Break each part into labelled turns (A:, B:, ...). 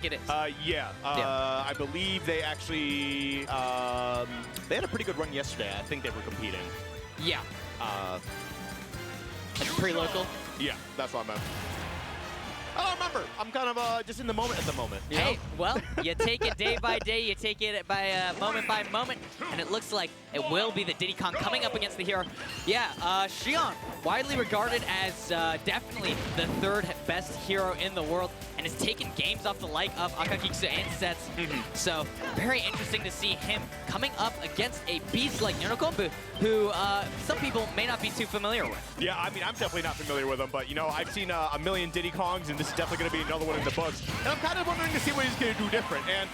A: It is.
B: Yeah. I believe they actually they had a pretty good run yesterday. I think they were competing.
A: Yeah. Like pre-local?
B: Yeah, that's what I meant. I don't remember. I'm kind of just in the moment at the moment. You
A: Hey,
B: know?
A: well, you take it day by day, you take it by moment, and it looks like it will be the Diddy Kong coming up against the hero. Yeah, Shion, widely regarded as definitely the third best hero in the world, and has taken games off the like of Akagiksu and Sets. So, very interesting to see him coming up against a beast like Nyonoknb, who some people may not be too familiar with.
B: Yeah, I mean, I'm definitely not familiar with him, but, you know, I've seen a million Diddy Kongs, and this is definitely going to be another one in the books. And I'm kind of wondering to see what he's going to do different. And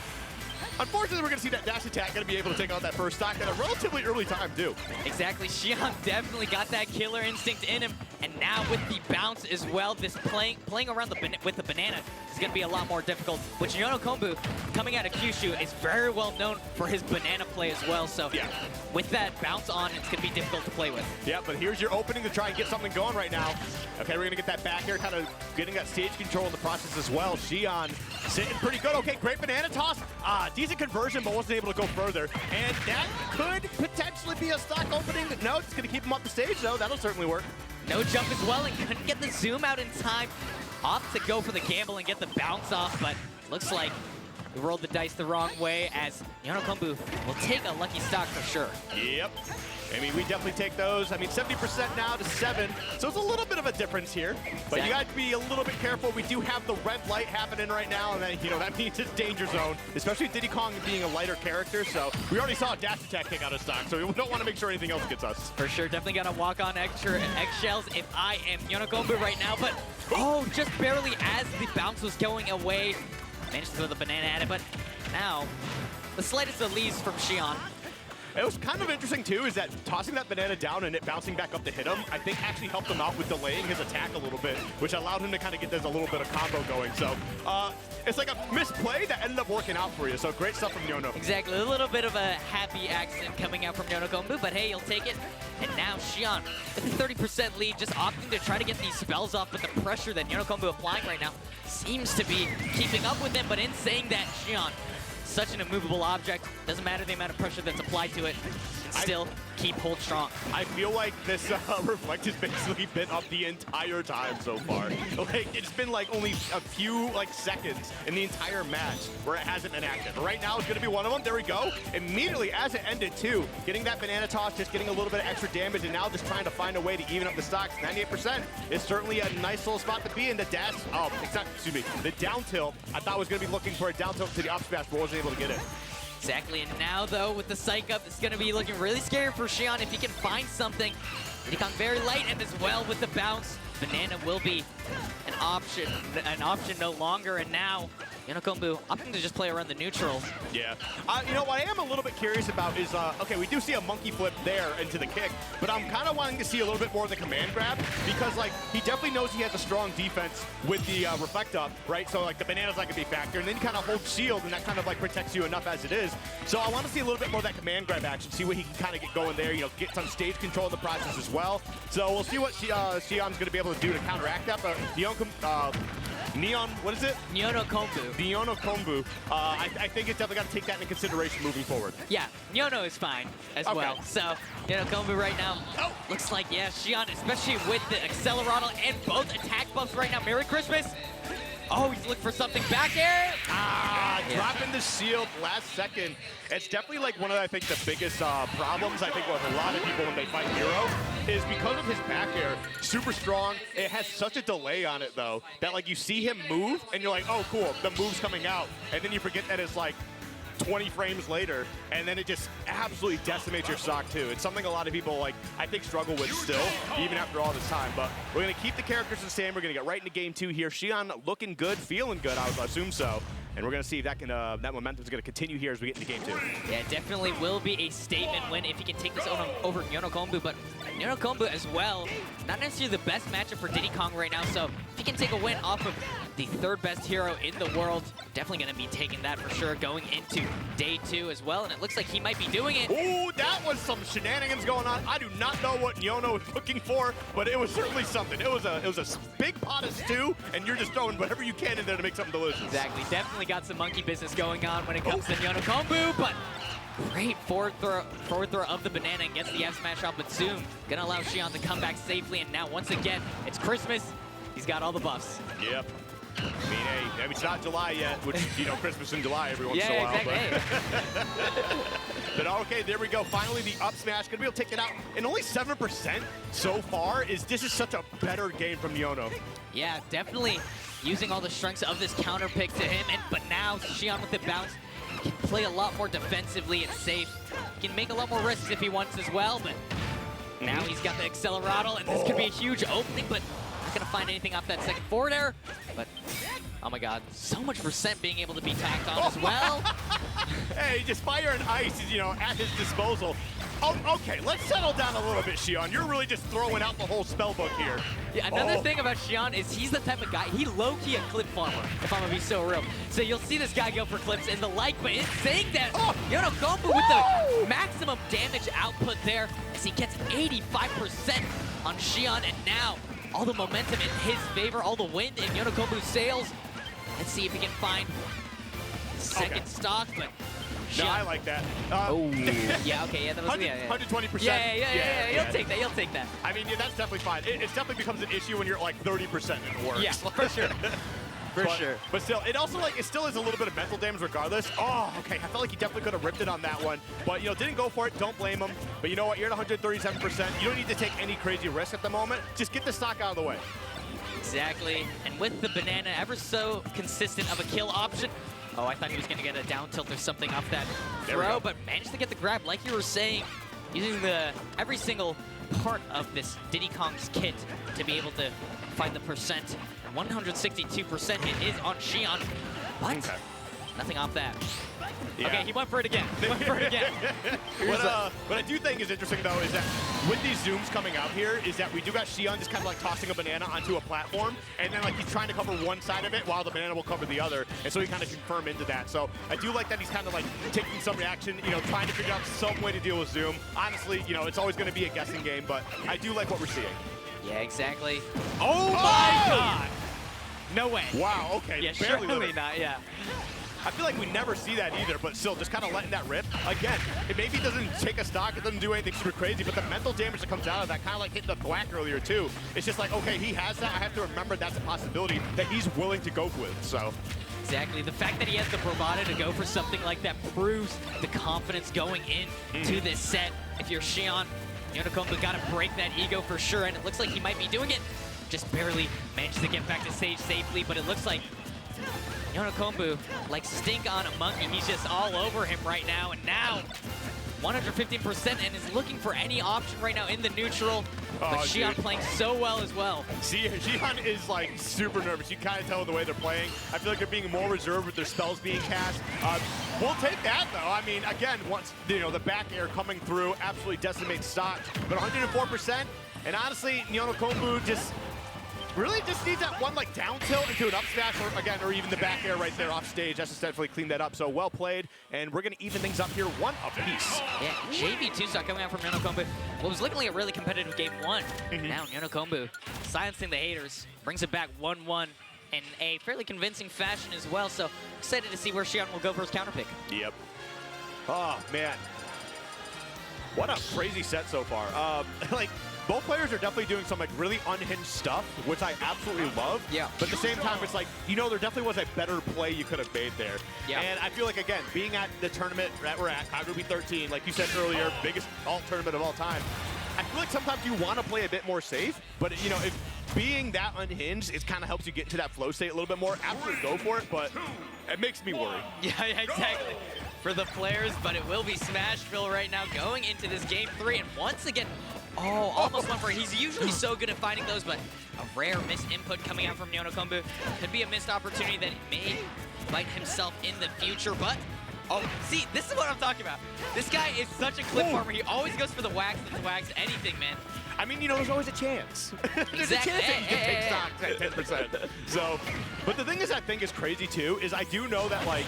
B: unfortunately, we're going to see that dash attack going to be able to take out that first stock at a relatively early time, too. Exactly.
A: Shion definitely got that killer instinct in him. And now with the bounce as well, this playing around with the banana is going to be a lot more difficult. Which Nyonoknb, coming out of Kyushu, is very well known for his banana play as well. So
B: yeah,
A: with that bounce on, it's going to be difficult to play with.
B: Yeah, but here's your opening to try and get something going right now. Okay, we're going to get that back air, kind of getting that stage control in the process as well. Shion sitting pretty good. Okay, great banana toss. Decent conversion, but wasn't able to go further. And that could potentially be a stock opening. No, it's going to keep him off the stage, though. That'll certainly work.
A: No jump as well, and couldn't get the zoom out in time. Opt to go for the gamble and get the bounce off, but looks like we rolled the dice the wrong way, as Nyonoknb will take a lucky stock for sure.
B: Yep. I mean, we definitely take those. I mean, 70% now to 7, so it's a little bit of a difference here. But exactly, you got to be a little bit careful. We do have the red light happening right now, and then, you know, that means it's danger zone, especially Diddy Kong being a lighter character. So we already saw a dash attack kick out of stock, so we don't want to make sure anything else gets us.
A: For sure, definitely got to walk on extra eggshells if I am Nyonoknb right now. But, oh, just barely as the bounce was going away. Managed to throw the banana at it, but now the slightest of leads from Shion.
B: It was kind of interesting, too, is that tossing that banana down and it bouncing back up to hit him, I think actually helped him out with delaying his attack a little bit, which allowed him to kind of get this a little bit of combo going. So it's like a misplay that ended up working out for you. So great stuff from Nyono.
A: Exactly. A little bit of a happy accident coming out from Nyonoknb, but hey, you'll take it. And now Shion with a 30% lead, just opting to try to get these spells off, but the pressure that Nyonoknb applying right now seems to be keeping up with him. But in saying that, Shion, such an immovable object, doesn't matter the amount of pressure that's applied to it, still hold strong.
B: I feel like this Reflect has basically been up the entire time so far. Like, it's been like only a few seconds in the entire match where it hasn't been active. Right now it's gonna be one of them. There we go. Immediately as it ended too, getting that banana toss, just getting a little bit of extra damage, and now just trying to find a way to even up the stocks. 98% is certainly a nice little spot to be in. The dash, the down tilt, I thought was gonna be looking for a down tilt to the up smash, but wasn't able to get it.
A: Exactly, and now though with the psych up, it's gonna be looking really scary for Shion if he can find something. Diddy Kong very light, and as well with the bounce, banana will be an option no longer, and now Nyonoknb opting to just play around the neutral.
B: Yeah. You know, what I am a little bit curious about is, okay, we do see a monkey flip there into the kick, but I'm kind of wanting to see a little bit more of the command grab, because, like, he definitely knows he has a strong defense with the reflect up, right? So, like, the banana's not going to be a factor, and then you kind of hold shield, and that kind of, like, protects you enough as it is. So I want to see a little bit more of that command grab action, see what he can kind of get going there, you know, get some stage control in the process as well. So we'll see what Shion's going to be able to do to counteract that, but what is it?
A: Nyonoknb.
B: Nyonoknb. I think it's definitely got to take that into consideration moving forward.
A: Yeah, Nyono is fine as well. So, Nyonoknb right now, looks like, yeah, Shion, especially with the Acceleratl and both attack buffs right now. Merry Christmas. Oh, he's looking for something back air.
B: Dropping the shield last second. It's definitely like one of, I think, the biggest problems, I think, with a lot of people when they fight Hero is because of his back air. Super strong. It has such a delay on it, though, that, like, you see him move, and you're like, oh, cool, the move's coming out. And then you forget that it's, like, 20 frames later, and then it just absolutely decimates your stock too. It's something a lot of people, like, I think struggle with still, even after all this time. But we're gonna keep the characters the same. We're gonna get right into game 2 here. Shion looking good, feeling good, I would assume so. And we're gonna see if that can that momentum is gonna continue here as we get into game 2.
A: Yeah, it definitely will be a statement win if he can take this over Nyonoknb, but Nyonoknb as well, not necessarily the best matchup for Diddy Kong right now, so if he he can take a win off of the third best hero in the world, definitely going to be taking that for sure going into day 2 as well. And it looks like he might be doing it.
B: Ooh, that was some shenanigans going on. I do not know what Nyono was looking for, but it was certainly something. It was a big pot of stew, and you're just throwing whatever you can in there to make something delicious.
A: Exactly. Definitely got some monkey business going on when it comes to Nyonoknb, but great forward throw of the banana and gets the F smash off, but Zoom gonna allow Shion to come back safely. And now once again, it's Christmas. He's got all the buffs.
B: Yep. I mean, hey, it's not July yet, which, you know, Christmas in July every once in a while.
A: Exactly.
B: But okay, there we go. Finally, the up smash gonna be able to take it out. And only 7% so far. This is such a better game from Nyono.
A: Yeah, definitely using all the strengths of this counter pick to him. But now Shion with the bounce can play a lot more defensively and safe. He can make a lot more risks if he wants as well. But now he's got the Accelerado, and this could be a huge opening. But not gonna find anything off that second forward air. But oh my God, so much percent being able to be tacked on as well.
B: Hey, just fire and ice is, you know, at his disposal. Oh, okay, let's settle down a little bit, Shion. You're really just throwing out the whole spell book here.
A: Yeah, another thing about Shion is he's the type of guy, he low-key a clip farmer, if I'm gonna be so real. So you'll see this guy go for clips and the like, but in saying that, Nyonoknb with the maximum damage output there as he gets 85% on Shion, and now all the momentum in his favor, all the wind in Nyonoknb's sails. Let's see if he can find second stock, but
B: no, I like that.
A: yeah, okay, yeah, that was
B: 120%.
A: Yeah, you'll take that, you'll take that.
B: I mean, yeah, that's definitely fine. It definitely becomes an issue when you're like 30% and it works.
A: Yeah, for sure. For sure.
B: But still, it also it still is a little bit of mental damage regardless. Oh, okay, I felt like he definitely could have ripped it on that one. But, you know, didn't go for it, don't blame him. But you know what, you're at 137%. You don't need to take any crazy risk at the moment. Just get the stock out of the way.
A: Exactly, and with the banana ever so consistent of a kill option. Oh, I thought he was gonna get a down tilt or something off that throw, but managed to get the grab, like you were saying, using every single part of this Diddy Kong's kit to be able to find the percent. 162% it is on Shion, but nothing off that.
B: Yeah.
A: Okay, he went for it again.
B: What I do think is interesting, though, is that with these zooms coming out here, is that we do got Shion just kind of like tossing a banana onto a platform, and then like he's trying to cover one side of it while the banana will cover the other, and so he kind of confirm into that. So I do like that he's kind of like taking some reaction, you know, trying to figure out some way to deal with zoom. Honestly, you know, it's always going to be a guessing game, but I do like what we're seeing.
A: Yeah, exactly. Oh my God! No way.
B: Wow, okay.
A: Yeah,
B: barely
A: surely not, yeah.
B: I feel like we never see that either, but still, just kind of letting that rip. Again, it maybe doesn't take a stock, it doesn't do anything super crazy, but the mental damage that comes out of that, kind of like hitting the thwack earlier too, it's just like, okay, he has that, I have to remember that's a possibility that he's willing to go with, so.
A: Exactly. The fact that he has the bravado to go for something like that proves the confidence going into this set. If you're Shion, Nyonoknb got to break that ego for sure, and it looks like he might be doing it. Just barely managed to get back to stage safely, but it looks like Nyonoknb, like stink on a monkey, he's just all over him right now, and now 115% and is looking for any option right now in the neutral. But Shion playing so well as well.
B: See, Shion is like super nervous. You kind of tell the way they're playing. I feel like they're being more reserved with their spells being cast. We'll take that though. I mean, again, once the back air coming through absolutely decimates stock, but 104%. And honestly, Nyonoknb just really just needs that one like down tilt into an up smash, or even the back air right there off stage. That's just definitely cleaned that up. So well played, and we're gonna even things up here, one apiece.
A: Yeah, JV 2-stock coming out from Nyonoknb. Well, it was looking like a really competitive game one. Now Nyonoknb silencing the haters, brings it back 1-1 in a fairly convincing fashion as well. So excited to see where Shion will go for his counter pick.
B: Yep. Oh man, what a crazy set so far. Like, both players are definitely doing some like really unhinged stuff, which I absolutely love.
A: Yeah.
B: But at the same time, it's like, there definitely was a better play you could have made there.
A: Yeah. And
B: I feel like, again, being at the tournament that we're at, Kagaribi 13, like you said earlier, biggest alt tournament of all time, I feel like sometimes you want to play a bit more safe, but if being that unhinged, it kind of helps you get into that flow state a little bit more. Absolutely go for it, but it makes me worry.
A: Yeah, exactly. For the players, but it will be Smashville right now going into this game 3, and once again, almost went for it. He's usually so good at finding those, but a rare missed input coming out from Nyonoknb. Could be a missed opportunity that may bite himself in the future, but Oh, see, this is what I'm talking about. This guy is such a clip farmer. He always goes for the wax, anything, man.
B: I mean, you know, there's always a chance. There's
A: Exactly.
B: a chance that you can take stocks at 10%. So, but the thing is, I think is crazy too, is I do know that like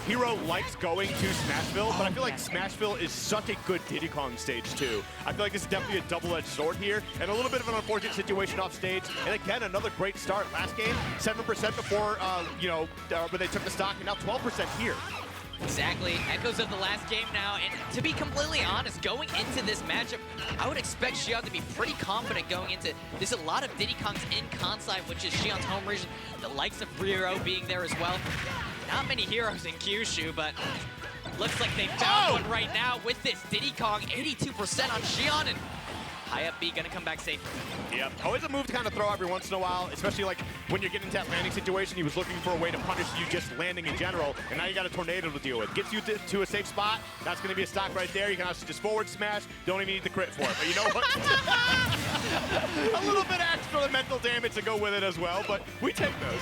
B: Hero likes going to Smashville, but I feel like Smashville is such a good Diddy Kong stage too. I feel like this is definitely a double-edged sword here, and a little bit of an unfortunate situation off stage. And again, another great start. Last game, 7% before, when they took the stock, and now 12% here.
A: Exactly. Echoes of the last game now. And to be completely honest, going into this matchup, I would expect Shion to be pretty confident going into. There's a lot of Diddy Kongs in Kansai, which is Shion's home region. The likes of Hero being there as well. Not many heroes in Kyushu, but looks like they found one right now with this Diddy Kong. 82% on Shion, and high up B gonna come back safe.
B: Yep, always a move to kind of throw every once in a while, especially like when you're getting into that landing situation. He was looking for a way to punish you just landing in general, and now you got a tornado to deal with. Gets you to a safe spot. That's going to be a stock right there. You can also just forward smash. Don't even need the crit for it, but you know what? A little bit extra mental damage to go with it as well, but we take those.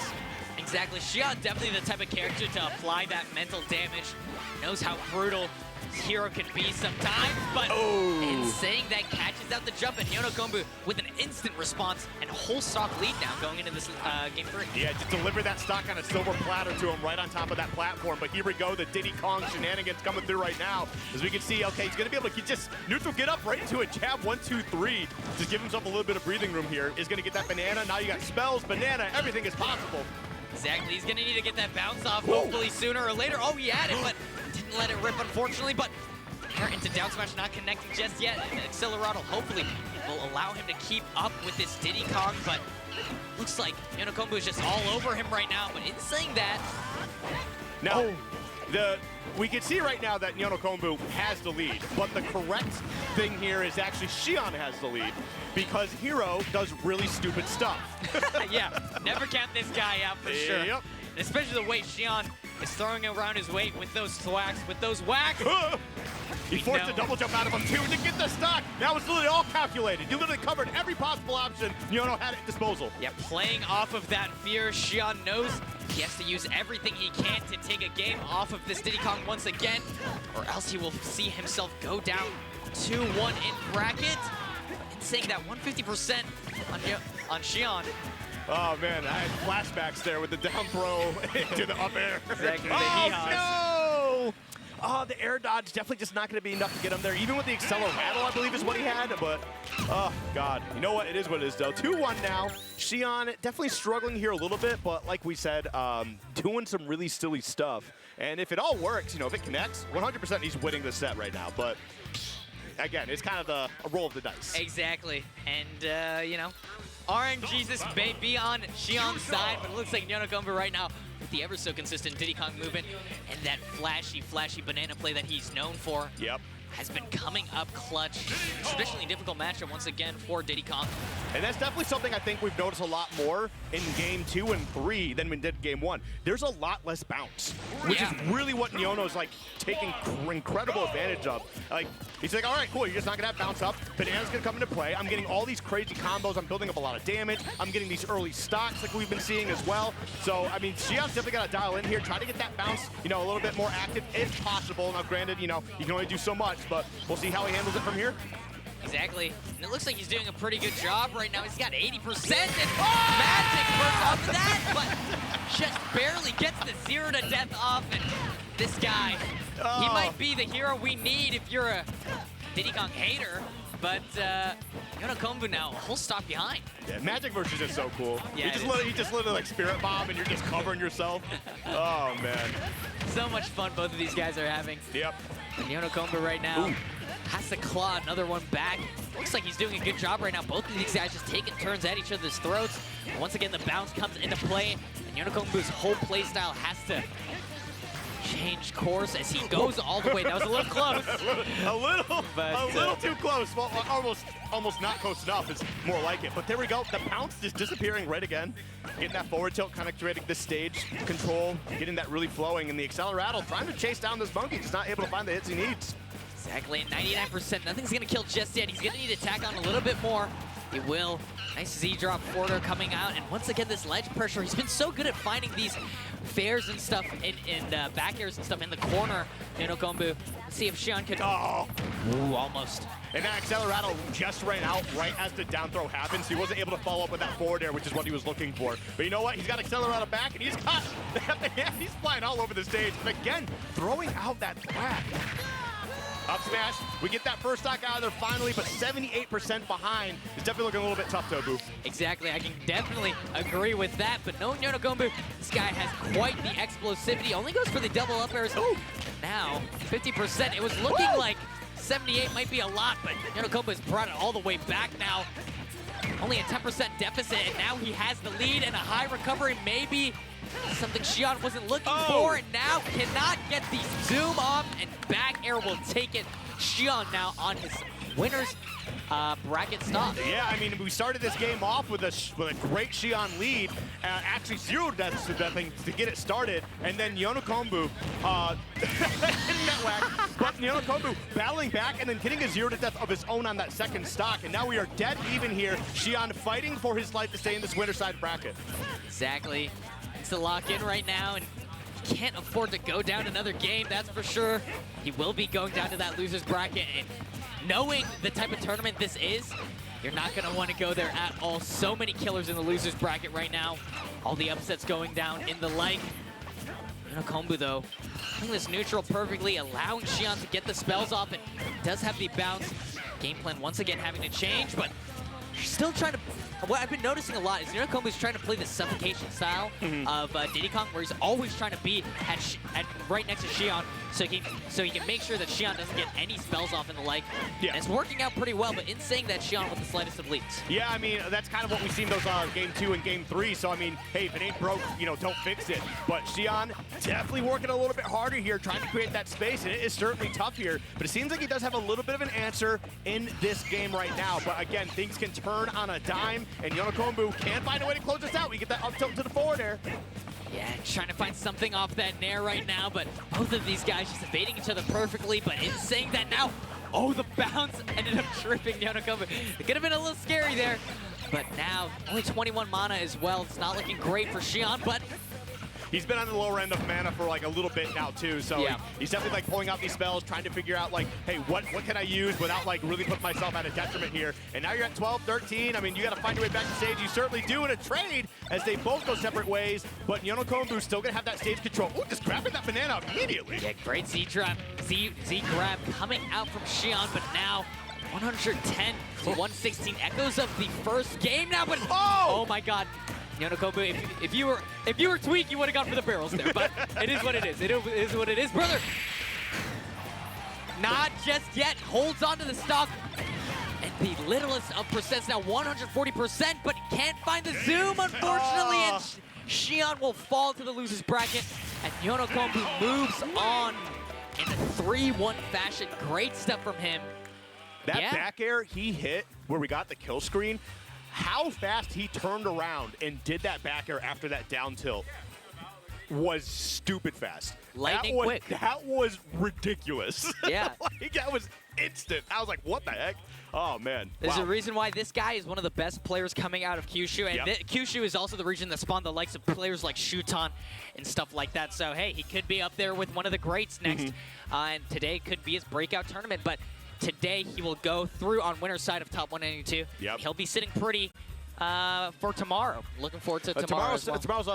A: Exactly. Shion definitely the type of character to apply that mental damage. Knows how brutal Hero can be sometimes, but in saying that, catches out the jump, and Nyonoknb with an instant response and a whole stock lead now going into this game 3.
B: Yeah, just deliver that stock on a silver platter to him right on top of that platform. But here we go, the Diddy Kong shenanigans coming through right now. As we can see, okay, he's going to be able to just neutral get up right into it. Jab 1, 2, 3. Just give himself a little bit of breathing room here. Is going to get that banana. Now you got spells, banana, everything is possible.
A: Exactly. He's going to need to get that bounce off hopefully sooner or later. Oh, he had it, but didn't let it rip, unfortunately. But into down smash, not connecting just yet. And Accelerato hopefully will allow him to keep up with this Diddy Kong, but looks like Nyonoknb is just all over him right now. But in saying that,
B: no. We can see right now that Nyonoknb has the lead, but the correct thing here is actually Shion has the lead because Hero does really stupid stuff.
A: Yeah, never count this guy out for sure.
B: Yep.
A: Especially the way Shion is throwing around his weight with those thwacks, with those whacks.
B: He forced a double jump out of him too to get the stock. That was literally all calculated. He literally covered every possible option Nyono had at disposal.
A: Yeah, playing off of that fear, Shion knows he has to use everything he can to take a game off of this Diddy Kong once again, or else he will see himself go down 2-1 in bracket. And saying that 150% on Shion.
B: Oh man, I had flashbacks there with the down throw to the up air.
A: Exactly.
B: Oh no! Oh, the air dodge definitely just not going to be enough to get him there. Even with the Accelerato, I believe is what he had. But, oh, God. You know what? It is what it is, though. 2-1 now. Shion definitely struggling here a little bit. But like we said, doing some really silly stuff. And if it all works, you know, if it connects, 100% he's winning the set right now. But, again, it's kind of a roll of the dice.
A: Exactly. And, you know, RNG's this may be on Shion's side, but it looks like Nyonoknb right now with the ever so consistent Diddy Kong movement and that flashy banana play that he's known for.
B: Yep.
A: Has been coming up clutch. Traditionally difficult matchup once again for Diddy Kong.
B: And that's definitely something I think we've noticed a lot more in game 2 and 3 than we did game 1. There's a lot less bounce, which is really what Nyono's like taking incredible advantage of. Like, he's like, all right, cool, you're just not gonna have bounce up. Banana's gonna come into play. I'm getting all these crazy combos. I'm building up a lot of damage. I'm getting these early stocks like we've been seeing as well. So, I mean, Shion's definitely gotta dial in here, try to get that bounce, you know, a little bit more active if possible. Now, granted, you know, you can only do so much, but we'll see how he handles it from here.
A: Exactly. And it looks like he's doing a pretty good job right now. He's got 80% and magic burst off of that, but just barely gets the 0 to death off. And this guy, he might be the hero we need if you're a Diddy Kong hater, but Nyonoknb now a whole stock behind.
B: Yeah, Magic Burst is just so cool.
A: Yeah,
B: he just literally like Spirit Bomb and you're just covering yourself. Oh, man.
A: So much fun both of these guys are having.
B: Yep.
A: And Nyonoknb right now has to claw another one back. Looks like he's doing a good job right now. Both of these guys just taking turns at each other's throats. And once again, the bounce comes into play, and Nyonoknb's whole playstyle has to change course as he goes all the way. That was a little close.
B: a little too close. Well, almost not close enough. It's more like it. But there we go. The bounce is disappearing right again. Getting that forward tilt, kind of creating this stage control, getting that really flowing. And the Accelerato trying to chase down this monkey, just not able to find the hits he needs.
A: Exactly, 99%. Nothing's going to kill just yet. He's going to need to tack on a little bit more. He will. Nice Z-drop quarter coming out. And once again, this ledge pressure. He's been so good at finding these fairs and stuff in back airs and stuff in the corner. Nyonoknb. Let's see if Shion could.
B: Oh.
A: Ooh, almost.
B: And that Accelerado just ran out right as the down throw happened, so he wasn't able to follow up with that forward air, which is what he was looking for. But you know what? He's got Accelerado back, and he's got he's flying all over the stage. And again, throwing out that threat. Up smash. We get that first stock out of there finally, but 78% behind is definitely looking a little bit tough, Tobu.
A: Exactly. I can definitely agree with that. But no Nyonoknb, this guy has quite the explosivity. Only goes for the double up airs. Ooh. Now, 50%. It was looking like 78 might be a lot, but Nyonoknb has brought it all the way back now. Only a 10% deficit, and now he has the lead and a high recovery. Maybe something Shion wasn't looking for, and now cannot get the zoom off, and back air will take it. Shion now on his winner's bracket stop.
B: Yeah, I mean, we started this game off with a great Shion lead, actually zeroed that thing to get it started, and then Nyonoknb hitting that whack, but Nyonoknb battling back and then getting a 0 to death of his own on that second stock, and now we are dead even here. Shion fighting for his life to stay in this winner side bracket.
A: Exactly. It's to lock in right now, and he can't afford to go down another game, that's for sure. He will be going down to that loser's bracket, and knowing the type of tournament this is, you're not going to want to go there at all. So many killers in the loser's bracket right now. All the upsets going down in the like. Nyonoknb, though, playing this neutral perfectly, allowing Shion to get the spells off. It does have the bounce. Game plan once again having to change, but still trying to. What I've been noticing a lot is Nyonoknb is trying to play the suffocation style of Diddy Kong, where he's always trying to be at right next to Shion, so he can make sure that Shion doesn't get any spells off and the like. Yeah. And it's working out pretty well, but in saying that, Shion with the slightest of leads.
B: Yeah, I mean, that's kind of what we've seen those game 2 and game 3. So I mean, hey, if it ain't broke, you know, don't fix it. But Shion definitely working a little bit harder here, trying to create that space, and it is certainly tough here. But it seems like he does have a little bit of an answer in this game right now. But again, things can turn on a dime, and Nyonoknb can find a way to close this out. We get that up tilt to the forward air.
A: Yeah, trying to find something off that nair right now, but both of these guys just evading each other perfectly. But in saying that now, oh, the bounce ended up tripping Nyonoknb. It could have been a little scary there, but now only 21 mana as well. It's not looking great for Shion, but
B: he's been on the lower end of mana for like a little bit now too, so yeah. He's definitely like pulling out these spells, trying to figure out like, hey, what can I use without like really putting myself at a detriment here. And now you're at 12, 13. I mean, you got to find your way back to stage. You certainly do in a trade as they both go separate ways, but Nyonoknb still gonna have that stage control. Ooh, just grabbing that banana immediately.
A: Yeah, great Z grab coming out from Shion, but now 110 to 116 echoes of the first game now, but oh my God. Nyonoknb, if you were Tweak, you would have gone for the barrels there, but it is what it is. It is what it is, brother. Not just yet. Holds on to the stock. And the littlest of percents now, 140%, but can't find the zoom, unfortunately. And Shion will fall to the loser's bracket. And Nyonoknb moves on in a 3-1 fashion. Great stuff from him.
B: That back air he hit where we got the kill screen, how fast he turned around and did that back air after that down tilt was stupid fast.
A: Lightning quick.
B: That was ridiculous.
A: Yeah.
B: Like, that was instant. I was like, what the heck? Oh, man.
A: There's a reason why this guy is one of the best players coming out of Kyushu, and Kyushu is also the region that spawned the likes of players like Shuton and stuff like that. So, hey, he could be up there with one of the greats next, and today could be his breakout tournament, but today he will go through on winner's side of top 192. He'll be sitting pretty for tomorrow. Looking forward to tomorrow.
B: Tomorrow's